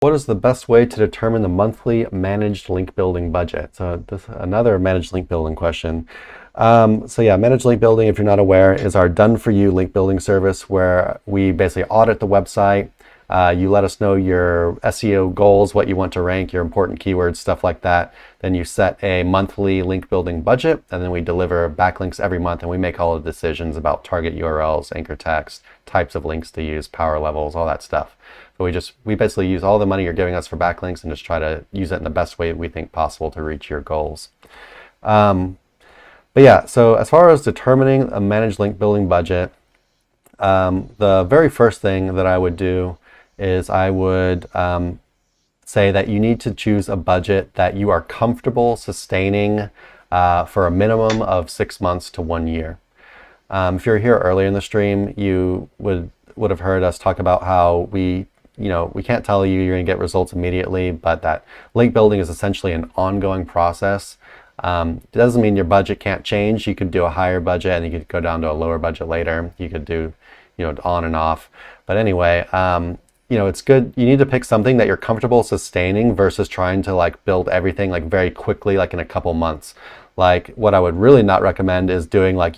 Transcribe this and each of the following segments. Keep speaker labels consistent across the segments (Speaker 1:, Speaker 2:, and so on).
Speaker 1: What is the best way to determine the monthly managed link building budget? So this another managed link building question. So yeah, managed link building, if you're not aware, is our done-for-you link building service where we basically audit the website. You let us know your SEO goals, what you want to rank, your important keywords, stuff like that. Then you set a monthly link building budget, and then we deliver backlinks every month, and we make all the decisions about target URLs, anchor text, types of links to use, power levels, all that stuff. So we basically use all the money you're giving us for backlinks and just try to use it in the best way we think possible to reach your goals. But yeah, so as far as determining a managed link building budget, the very first thing that I would do is I would say that you need to choose a budget that you are comfortable sustaining for a minimum of 6 months to 1 year. If you're here earlier in the stream, you would have heard us talk about how we can't tell you you're going to get results immediately, but that link building is essentially an ongoing process. It doesn't mean your budget can't change. You could do a higher budget and you could go down to a lower budget later. You could do, on and off. But anyway, it's good. You need to pick something that you're comfortable sustaining versus trying to like build everything like very quickly, like in a couple months. Like what I would really not recommend is doing like,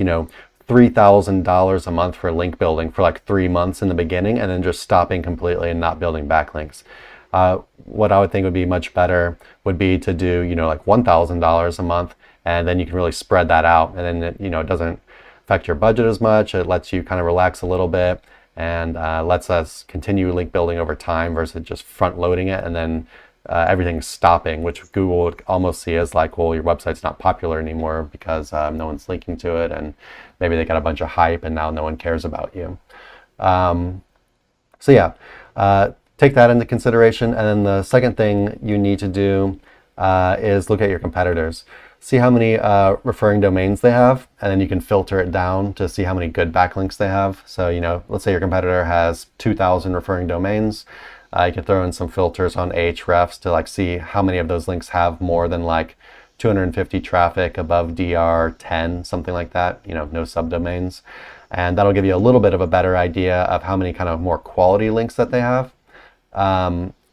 Speaker 1: $3,000 a month for link building for like 3 months in the beginning and then just stopping completely and not building backlinks. What I would think would be much better would be to do, like $1,000 a month, and then you can really spread that out, and then it doesn't affect your budget as much. It lets you kind of relax a little bit and lets us continue link building over time versus just front loading it and then everything's stopping, which Google would almost see as like, well, your website's not popular anymore because no one's linking to it, and maybe they got a bunch of hype and now no one cares about you. So yeah, take that into consideration. And then the second thing you need to do is look at your competitors. See how many referring domains they have, and then you can filter it down to see how many good backlinks they have. So, let's say your competitor has 2,000 referring domains. You can throw in some filters on Ahrefs to like see how many of those links have more than like 250 traffic above DR 10, something like that, no subdomains. And that'll give you a little bit of a better idea of how many kind of more quality links that they have.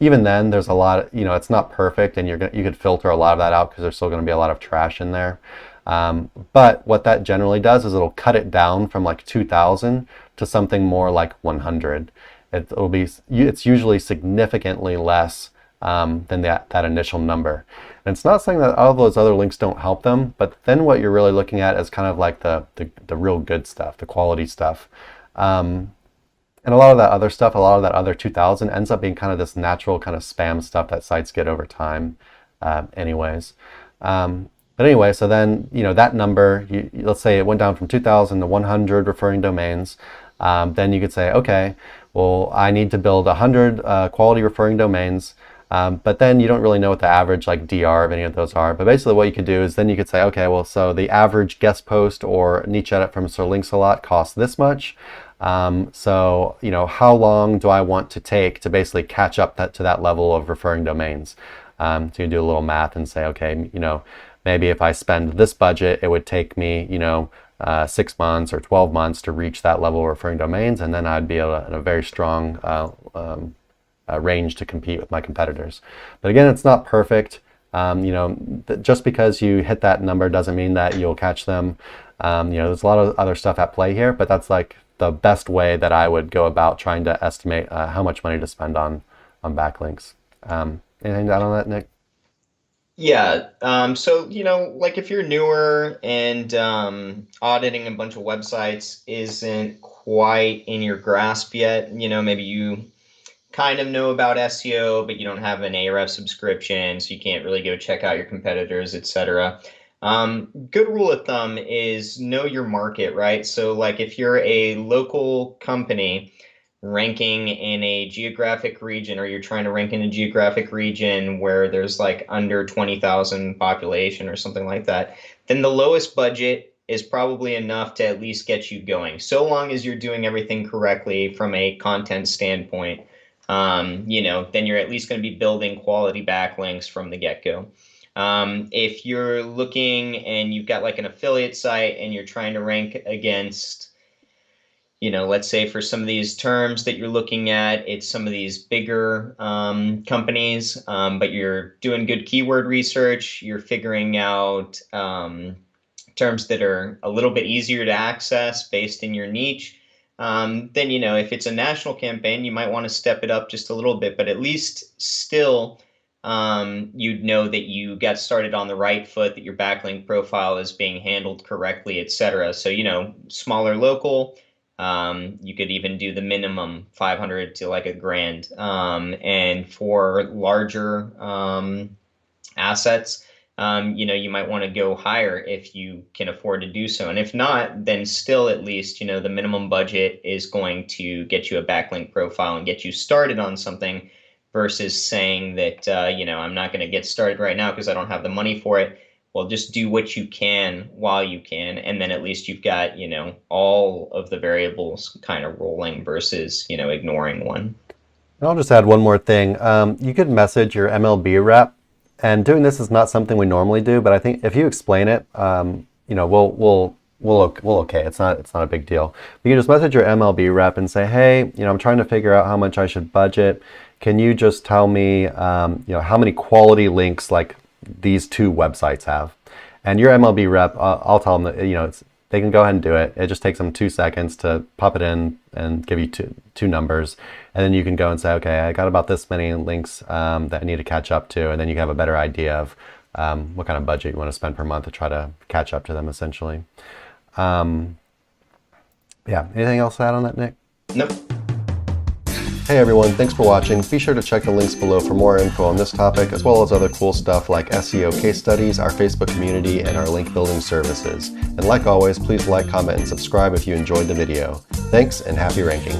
Speaker 1: Even then, there's a lot, it's not perfect, and you could filter a lot of that out because there's still going to be a lot of trash in there. But what that generally does is it'll cut it down from like 2,000 to something more like 100. It's usually significantly less than that initial number. And it's not saying that all those other links don't help them, but then what you're really looking at is kind of like the real good stuff, the quality stuff. And a lot of that other stuff, a lot of that other 2,000 ends up being kind of this natural kind of spam stuff that sites get over time anyways. But anyway, so then, that number, let's say it went down from 2,000 to 100 referring domains. Then you could say, okay, well, I need to build 100 quality referring domains. But then you don't really know what the average like DR of any of those are. But basically what you could do is then you could say, okay, well, so the average guest post or niche edit from Sir Links-a-Lot costs this much. So, how long do I want to take to basically catch up to that level of referring domains? So you do a little math and say, okay, maybe if I spend this budget, it would take me, 6 months or 12 months to reach that level of referring domains, and then I'd be in a very strong range to compete with my competitors. But again, it's not perfect. Just because you hit that number doesn't mean that you'll catch them. There's a lot of other stuff at play here, but that's like the best way that I would go about trying to estimate how much money to spend on backlinks. Anything to add on that, Nick?
Speaker 2: Yeah. So, like if you're newer and auditing a bunch of websites isn't quite in your grasp yet, maybe you kind of know about SEO, but you don't have an Ahrefs subscription, so you can't really go check out your competitors, etc. Good rule of thumb is know your market, right? So like if you're a local company ranking in a geographic region, or you're trying to rank in a geographic region where there's like under 20,000 population or something like that, then the lowest budget is probably enough to at least get you going, so long as you're doing everything correctly from a content standpoint. Then you're at least going to be building quality backlinks from the get-go. If you're looking and you've got like an affiliate site and you're trying to rank against let's say for some of these terms that you're looking at, it's some of these bigger companies, but you're doing good keyword research, you're figuring out terms that are a little bit easier to access based in your niche. Then, if it's a national campaign, you might want to step it up just a little bit, but at least still you'd know that you got started on the right foot, that your backlink profile is being handled correctly, etc. So, smaller local, you could even do the minimum 500 to like $1,000. And for larger assets, you might want to go higher if you can afford to do so. And if not, then still at least, the minimum budget is going to get you a backlink profile and get you started on something versus saying that, I'm not going to get started right now because I don't have the money for it. Well, just do what you can while you can, and then at least you've got, all of the variables kind of rolling versus, ignoring one.
Speaker 1: And I'll just add one more thing. You could message your MLB rep, and doing this is not something we normally do, but I think if you explain it, we'll okay. It's not a big deal. You can just message your MLB rep and say, hey, I'm trying to figure out how much I should budget. Can you just tell me, how many quality links like these 2 websites have? And your MLB rep, I'll tell them that, they can go ahead and do it. It just takes them 2 seconds to pop it in and give you two numbers. And then you can go and say, okay, I got about this many links that I need to catch up to. And then you can have a better idea of what kind of budget you want to spend per month to try to catch up to them, essentially. Yeah, anything else to add on that, Nick?
Speaker 2: Nope.
Speaker 1: Hey everyone, thanks for watching. Be sure to check the links below for more info on this topic, as well as other cool stuff like SEO case studies, our Facebook community, and our link building services. And like always, please like, comment, and subscribe if you enjoyed the video. Thanks, and happy ranking.